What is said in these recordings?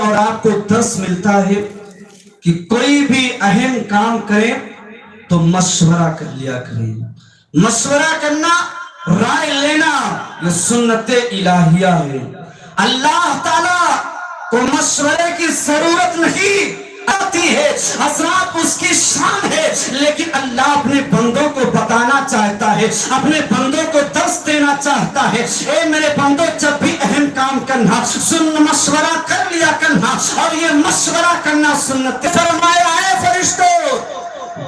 اور آپ کو درس ملتا ہے کہ کوئی بھی اہم کام کریں تو مشورہ کر لیا کریں. مشورہ کرنا، رائے لینا، یہ سنت الہیہ ہے. اللہ تعالیٰ کو مشورے کی ضرورت نہیں آتی ہے، حضرات اس کی شان ہے، لیکن اللہ اپنے بندوں کو بتانا چاہتا ہے، اپنے بندوں کو درس دینا چاہتا ہے. اے میرے بندوں، جب بھی اہم کام کرنا مشورہ کر لیا کرنا، اور یہ مشورہ کرنا سنت. فرمایا ہے فرشتوں،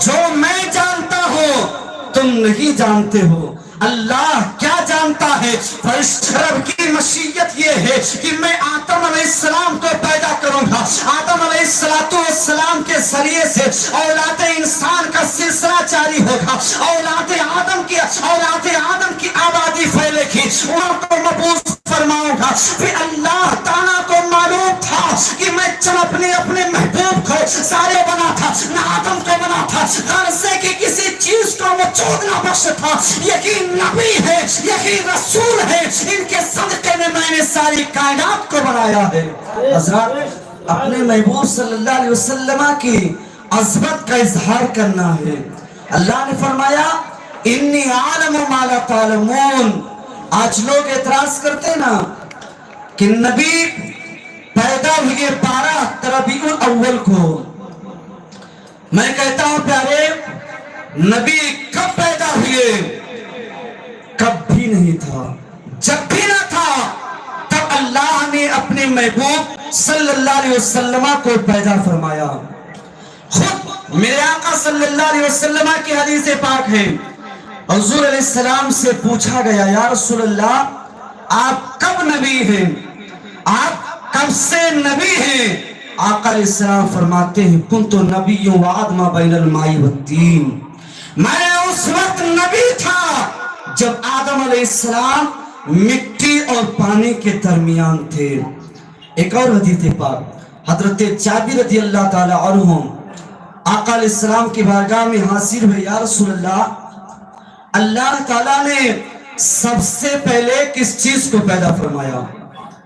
جو میں جانتا ہوں تم نہیں جانتے ہو، اللہ کیا جانتا ہے. فرشتہ رب کی مشیت یہ ہے کہ میں آدم علیہ السلام کو پیدا کروں گا. آدم علیہ السلام کے ذریعے سے اولاد انسان کا سلسلہ جاری ہوگا. اولاد آدم کی آبادی پھیلے گی، ان کو مبعوث فرماؤں گا. پھر اللہ تعالیٰ کو معلوم تھا کہ میں اپنے محبوب کو سارے بنا تھا، نہ آدم کو بنا تھا غرضے کی کسی چیز کو وجود نہ بخش تھا. یہی نبی ہے، یہی رسول ہے، ان کے صدقے میں نے ساری کائنات کو بنایا ہے. حضرات، اپنے محبوب صلی اللہ علیہ وسلم کی عظمت کا اظہار کرنا ہے. اللہ نے فرمایا انی عالم ما لا تعلمون. آج لوگ اعتراض کرتے نا کہ نبی پیدا ہوئے 12 ربیع الاول کو. میں کہتا ہوں پیارے، نبی کب پیدا ہوئے؟ کب بھی نہیں تھا. جب بھی نہ تھا تب اللہ نے اپنے محبوب صلی اللہ علیہ وسلم کو پیدا فرمایا. خود میرے آقا صلی اللہ علیہ وسلم کی حدیث پاک ہے، حضور علیہ السلام سے پوچھا گیا یا رسول اللہ آپ کب نبی ہیں، آپ کب سے نبی ہیں؟ آقا علیہ السلام فرماتے ہیں کنت نبی وعد ما بین الماء والتین. میں اس وقت نبی تھا جب آدم علیہ السلام مٹی اور پانی کے درمیان تھے. ایک اور حدیث پاک حضرت جابر رضی اللہ تعالی عنہ آقا علیہ السلام کی بارگاہ میں حاضر ہوئے، یا رسول اللہ تعالیٰ نے سب سے پہلے کس چیز کو پیدا فرمایا؟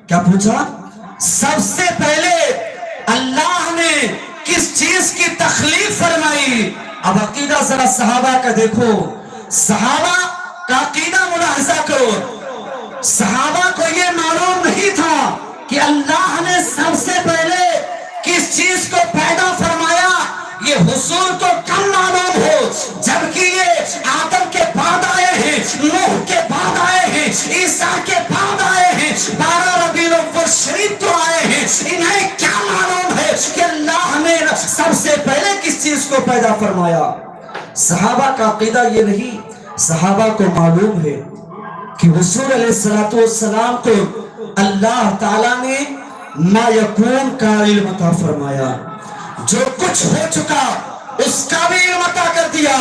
کیا پوچھا؟ سب سے پہلے اللہ نے کس چیز کی تخلیق فرمائی؟ اب عقیدہ ذرا صحابہ کا دیکھو، صحابہ کا عقیدہ ملاحظہ کرو. صحابہ کو یہ معلوم نہیں تھا کہ اللہ نے سب سے پہلے کس چیز کو پیدا فرمایا. یہ حضور کو کم معلوم ہو، جبکہ یہ آدم کے بعد آئے ہیں، نوح کے بعد آئے ہیں، عیسیٰ کے بعد آئے ہیں، 12 ربیع الاول شریف تو آئے ہیں. انہیں کیا معلوم ہے کہ اللہ نے سب سے پہلے کس چیز کو پیدا فرمایا؟ صحابہ کا عقیدہ یہ نہیں. صحابہ کو معلوم ہے کہ حضور علیہ السلام کو اللہ تعالیٰ نے ما یکون کا علم عطا فرمایا. جو کچھ ہو چکا اس کا بھی علم عطا کر دیا،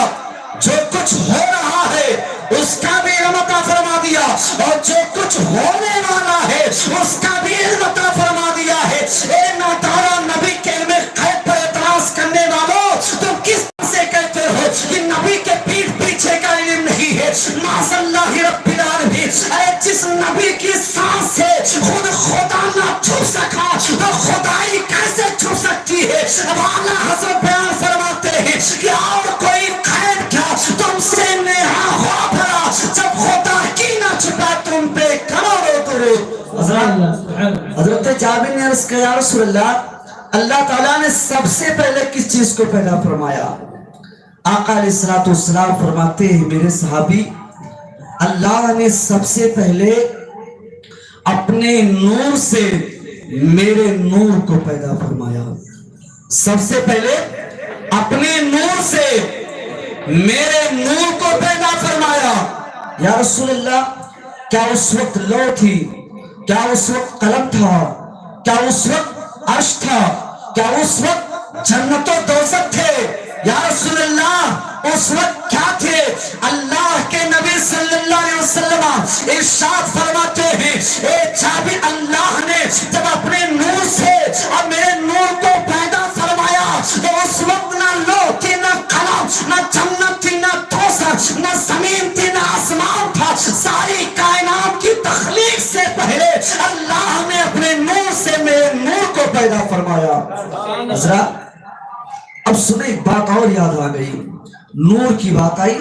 جو کچھ ہو رہا ہے اس کا بھی علم عطا فرما دیا، اور جو کچھ ہونے والا ہے اس کا بھی علم عطا فرما دیا ہے. اے نادارا، نبی کے علم غیب پر اعتراض کرنے والوں، تم کس سے کہتے ہو کہ نبی کے پیٹھ پیچھے کا علم نہیں ہے؟ معاذ اللہ رب العالمین. اے جس نبی کی سانس سے خود خدا نہ چھپ سکا تو خدائی کیسے چھپ سکتی ہے؟ اعلیٰ حضرت بیان فرماتے ہیں کہ اور کوئی غیب کیا تم سے نیہا ہوا بھرا، جب خدا کی نہ چھپا تم پہ کروڑوں درود. حضرت جابر نے عرض کیا یا رسول اللہ تعالیٰ نے سب سے پہلے کس چیز کو پیدا فرمایا؟ آقا علیہ السلام فرماتے ہیں میرے صحابی، اللہ نے سب سے پہلے اپنے نور سے میرے نور کو پیدا فرمایا. سب سے پہلے اپنے نور سے میرے نور کو پیدا فرمایا. یا رسول اللہ، کیا اس وقت لوح تھی؟ کیا اس وقت قلم تھا؟ کیا اس وقت عرش تھا؟ کیا اس وقت جنت و دوزخ تھے؟ یا رسول اللہ، اس وقت کیا تھے؟ اللہ کے نبی صلی اللہ علیہ وسلم ارشاد فرماتے ہیں اے جابر، اللہ نے جب اپنے نور سے اب میرے نور کو پیدا فرمایا تو اس وقت نہ لوح تھی، نہ قلم، نہ جنت تھی، نہ دوزخ، نہ زمین تھی، نہ آسمان تھا. ساری کائنات کی تخلیق سے پہلے اللہ نے اپنے نور سے میرے نور کو کو پیدا فرمایا۔ حضرات اب سنیں، ایک بات اور یاد آ گئی، نور کی بات آئی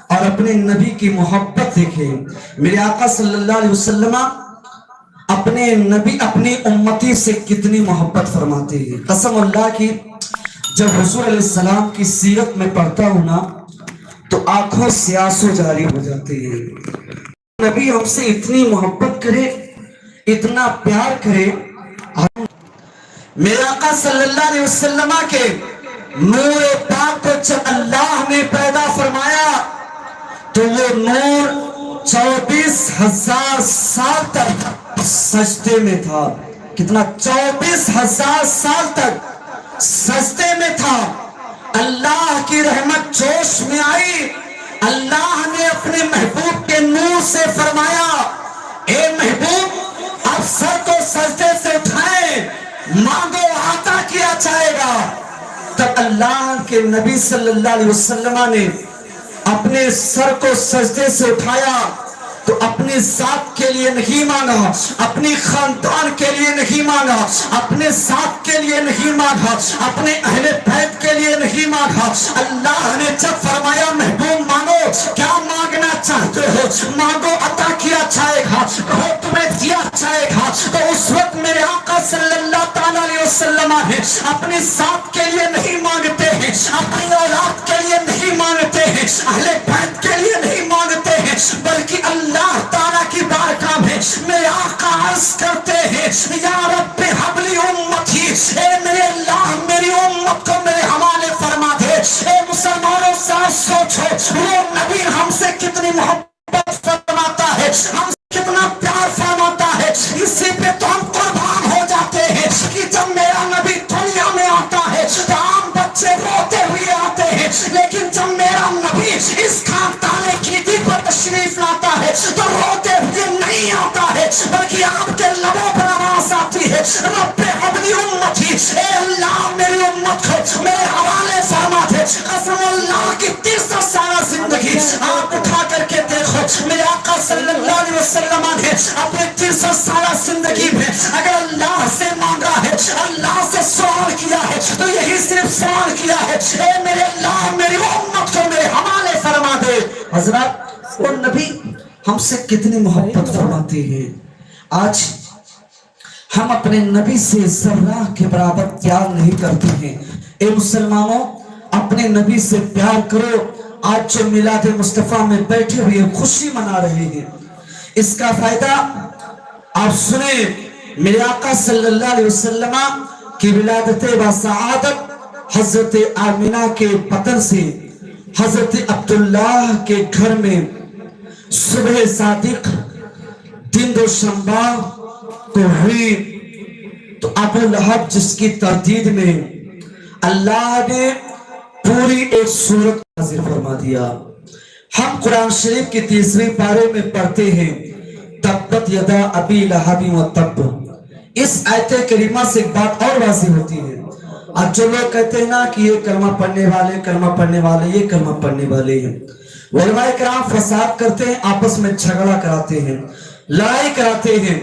اور اپنے نبی کی محبت دیکھیں۔ میرے آقا صلی اللہ علیہ وسلم اپنے نبی اپنی امتی سے کتنی محبت فرماتے ہیں۔ قسم اللہ کی جب حضور علیہ السلام کی سیرت میں پڑھتا ہوں نا تو آنکھوں سے آنسو جاری ہو جاتے ہیں۔ نبی ہم سے اتنی محبت کرے، اتنا پیار کرے۔ میرے آقا صلی اللہ علیہ وسلم کے نور پاک کو جب اللہ نے پیدا فرمایا تو وہ نور 24,000 سال تک سجدے میں تھا۔ کتنا؟ 24,000 سال تک سجدے میں تھا۔ اللہ کی رحمت جوش میں آئی، اللہ نے اپنے محبوب کے نور سے فرمایا، اے محبوب اب سر کو سجدے سے اٹھائیں، مانگو عطا کیا جائے گا۔ تب اللہ کے نبی صلی اللہ علیہ وسلم نے اپنے سر کو سجدے سے اٹھایا تو اپنی ذات کے لیے نہیں مانگا، اپنی خاندان کے لیے نہیں مانگا، اپنے ذات کے لیے نہیں مانگا، اپنے اہل بیت کے لیے نہیں مانگا۔ اللہ نے جب فرمایا محبوب مانگو، کیا مانگنا چاہتے ہو؟ مانگو عطا کیا جائے گا، کہو تمہیں دیا جائے گا۔ تو اس وقت میرے آقا صلی اللہ تعالیٰ علیہ وسلم نے اپنی ذات کے لیے نہیں مانگتے ہیں، اپنی اولاد کے لیے نہیں مانگتے ہیں، اہل بیت کے لیے نہیں مانگتے ہیں، بلکہ اللہ تعالیٰ کی بارگاہ میں میرے آقا عرض کرتے ہیں، یا رب حبلی امتی، اے میرے اللہ میری امت کو میرے حوالے فرما دے۔ اے مسلمانوں ساتھ سوچو وہ نبی ہم سے کتنی محبت فرماتا ہے، ہم سے کتنا پیار فرماتا ہے، اسی پہ تو ہم قربان ہو جاتے ہیں کہ جب میرا نبی دنیا میں آتا ہے تو عام بچے روتے ہوئے آتے ہیں، لیکن جب میرا نبی اس خاندان کی دی پر تشریف لاتا ہے تو روتے ہوئے نہیں آتا ہے، بلکہ آپ کے لبوں پر آواز آتی ہے، رب حبلی امتی، اے اللہ میری امت کو میرے حوالے فرما دے۔ قسم اللہ کی 63 سالہ زندگی آپ اٹھا کر کے دیکھو، میرے آقا صلی اللہ علیہ وسلم نے اپنے 63 سالہ زندگی میں اگر اللہ سے مانگا ہے، اللہ سے سوال کیا ہے تو یہی صرف سوال کیا ہے، اے میرے اللہ میری امت کو میرے حوالے فرما دے۔ حضرات وہ نبی ہم سے کتنی محبت فرماتے ہیں۔ آج ہم اپنے نبی سے ذرہ کے برابر پیار نہیں کرتے ہیں۔ اے مسلمانوں اپنے نبی سے پیار کرو۔ آج جو میلاد مصطفیٰ میں بیٹھے ہوئے خوشی منا رہے ہیں، اس کا فائدہ آپ سنیں۔ میرے آقا صلی اللہ علیہ وسلم کی ولادت و سعادت حضرت آمینہ کے بطن سے حضرت عبداللہ کے گھر میں صبح صادق دن دوشنبہ کو ہوئی تو ابو لہب جس کی تردید میں اللہ نے پوری ایک سورت نازل فرما دیا۔ ہم قرآن شریف کی 30ویں پارے میں پڑھتے ہیں تبت یدا ابی لہب وتب۔ اس آیت کریمہ سے ایک بات اور واضح ہوتی ہے۔ آج جو لوگ کہتے ہیں نا کہ یہ کلمہ پڑھنے والے یہ کلمہ پڑھنے والے ہیں، علماء کرام فساد کرتے ہیں، آپس میں جھگڑا کراتے ہیں، لڑائی کراتے ہیں،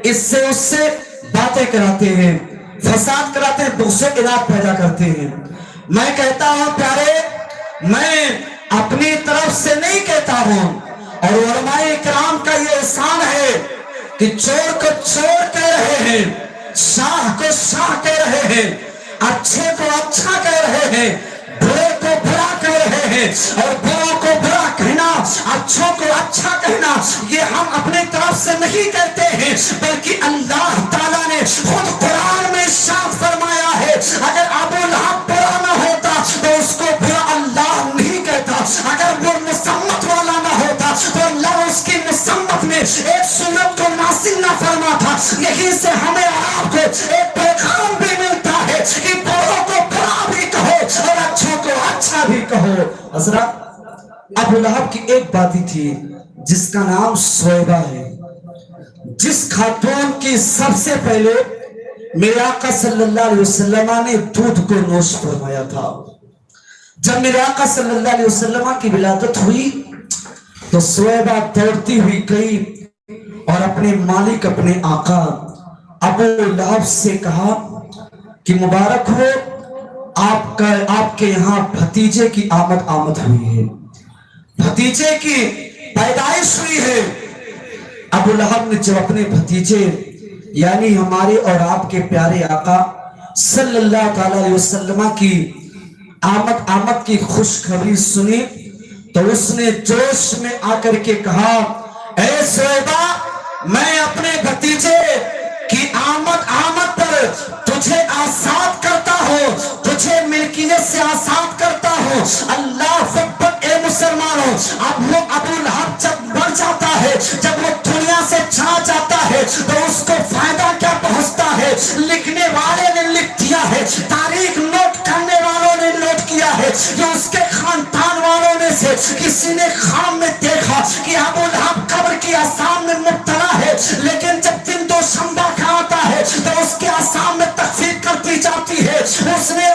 اس سے باتیں کراتے ہیں، فساد کراتے ہیں، دوسرے اناد پیدا کرتے ہیں۔ میں کہتا ہوں پیارے، میں اپنی طرف سے نہیں کہتا ہوں، اور علماء کرام کا یہ احسان ہے کہ چور کو چور کہہ رہے ہیں، شاہ کو شاہ کہہ رہے ہیں، اچھے کو اچھا کہہ رہے ہیں، برے کو برا کہہ رہے ہیں، اور بروں کو برا کہنا، اچھوں کو اچھا کہنا، یہ ہم اپنے طرف سے نہیں کہتے ہیں، بلکہ اللہ تعالیٰ نے خود قرآن میں ارشاد فرمایا ہے، اگر ابو لہب برا نہ ہوتا تو اس کو برا اللہ نہیں کہتا، اگر وہ مسمت والا نہ ہوتا تو اللہ اس کی مسمت میں ایک سورت کو نازل نہ فرماتا۔ یہیں سے ہمیں آپ کو ایک پیغام بھی ملتا ہے کہ بروں کو برا بھی کہو اور اچھوں کو اچھا بھی کہو۔ حضرات ابو لہب کی ایک باتیں تھی جس کا نام سویبہ ہے، جس خاتون کی سب سے پہلے میرے آقا صلی اللہ علیہ وسلم نے دودھ کو نوش فرمایا تھا۔ جب میرے آقا صلی اللہ علیہ وسلم کی ولادت ہوئی تو سویبہ دوڑتی ہوئی گئی اور اپنے مالک اپنے آقا ابو لہب سے کہا کہ مبارک ہو آپ کے یہاں بھتیجے کی آمد ہوئی ہے، بھتیجے کی پیدائش ہوئی ہے۔ ابو لہب نے جب اپنے بھتیجے یعنی ہمارے اور آپ کے پیارے آقا صلی اللہ تعالی علیہ وسلم کی آمد کی خوشخبری سنی تو اس نے جوش میں آ کر کے کہا، اے صہیبہ، میں اپنے بھتیجے کی آمد پر تجھے آزاد کرتا ہوں، تجھے ملکیت سے آزاد کرتا ہوں۔ اللہ اکبر۔ اے مسلمانوں، ابو لہب جب مر جاتا ہے، جب وہ دنیا سے جا جاتا ہے تو اس کو فائدہ کیا پہنچتا ہے؟ لکھنے والے نے لکھ دیا ہے، تاریخ نوٹ کرنے والوں نے نوٹ کیا ہے کہ اس کے خاندان والوں میں سے کسی نے خواب میں دیکھا کہ ابو لہب قبر کی عذاب میں مبتلا ہے، لیکن جب دن دوشنبہ کا آتا ہے تو اس کے عذاب میں تخفیف کر دی جاتی ہے۔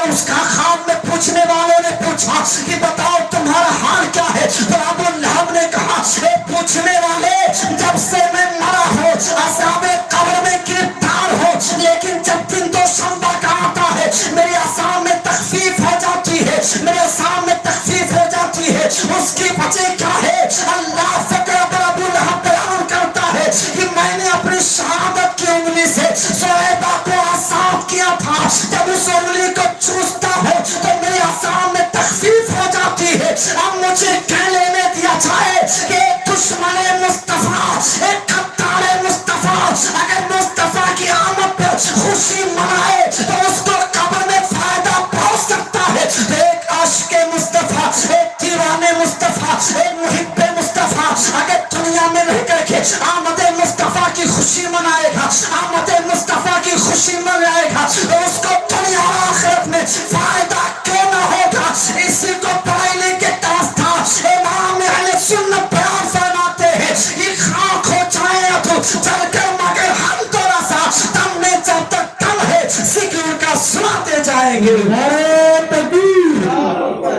اس کا خواب میں پوچھنے والوں نے پوچھا کہ بتاؤ تمہارا حال کیا ہے؟ تو ابو لہب نے کہا، اے پوچھنے والے، جب سے میں مرا ہوں عذاب قبر میں گرفتار ہوں، لیکن جب دن دوشنبہ کا آتا ہے میرے عذاب میں تخفیف ہو جاتی ہے، میرے عذاب میں تخفیف ہو جاتی ہے۔ اس کی وجہ کیا ہے؟ اللہ فکر پر ابو لہب بیان کرتا ہے کہ میں نے اپنی شہادت کی انگلی سے صہیبہ کو آزاد کیا تھا، جب اس انگلی کو چوستا ہوں تو میرے عذاب میں تخفیف ہو جاتی ہے۔ اب مجھے کہہ لینے دیا جائے کہ ایک دشمن مصطفیٰ، ایک غدار مصطفیٰ اگر مصطفیٰ کی آمد پر خوشی منائے تو اس کو قبر میں فائدہ پہنچ سکتا ہے۔ ایک عاشق مصطفیٰ، ایک دیوانے مصطفیٰ، ایک محب مصطفیٰ اگر دنیا میں رہ کر کے آمد مصطفیٰ کی خوشی منائے گا، آمد مصطفیٰ کی خوشی منائے گا تو اس کو دنیا اور آخرت میں فائدہ کیوں نہ ہوگا؟ اسی کو پڑھائی کے داستان امام اہل سنت بیان فرماتے ہیں کہ خاک ہو جائے تو چل کر مگر ہم تو رسا دم میں جب تک دم ہے ذکر کا سناتے جائیں گے۔ نعرہ تکبیر،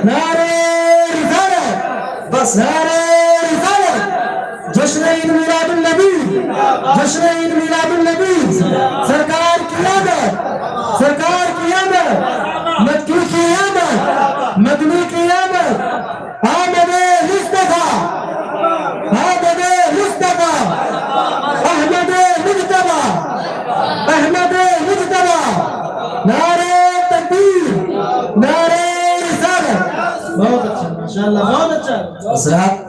نعرہ رسالت، بس نعرہ رسالت، جشن عید میلاد النبی، جشن عید میلاد النبی، سرکار کی آمد، سرکار کی آمد، مکی کی آمد، مدنی کی آمد، آمد مصطفیٰ، آمد مصطفیٰ، احمد مجتبی، احمد مجتبی، نعرہ تکبیر، نعرہ رسالت۔ بہت اچھا، ماشاءاللہ، بہت اچھا۔ حضرات،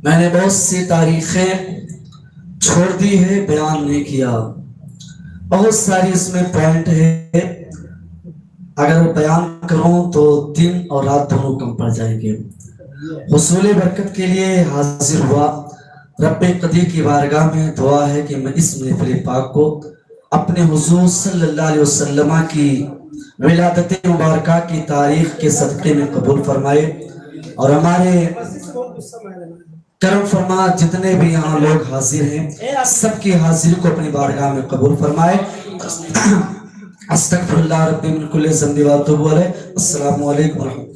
میں نے بہت سی تاریخیں چھوڑ دی ہے، بیان نہیں کیا، بہت ساری اس میں پوائنٹ ہے، اگر بیان کروں تو دن اور رات دونوں کم پڑ جائیں گے۔ حصول برکت کے لیے حاضر ہوا، رب قدیر کی بارگاہ میں دعا ہے کہ میں اس محفل پاک کو اپنے حضور صلی اللہ علیہ وسلم کی ولادت مبارکہ کی تاریخ کے صدقے میں قبول فرمائے، اور ہمارے کرم فرما جتنے بھی یہاں لوگ حاضر ہیں سب کی حاضری کو اپنی بارگاہ میں قبول فرمائے۔ استغفر اللہ ربی من کل ذنب و اتوب الیہ۔ السلام علیکم ورحمۃ اللہ۔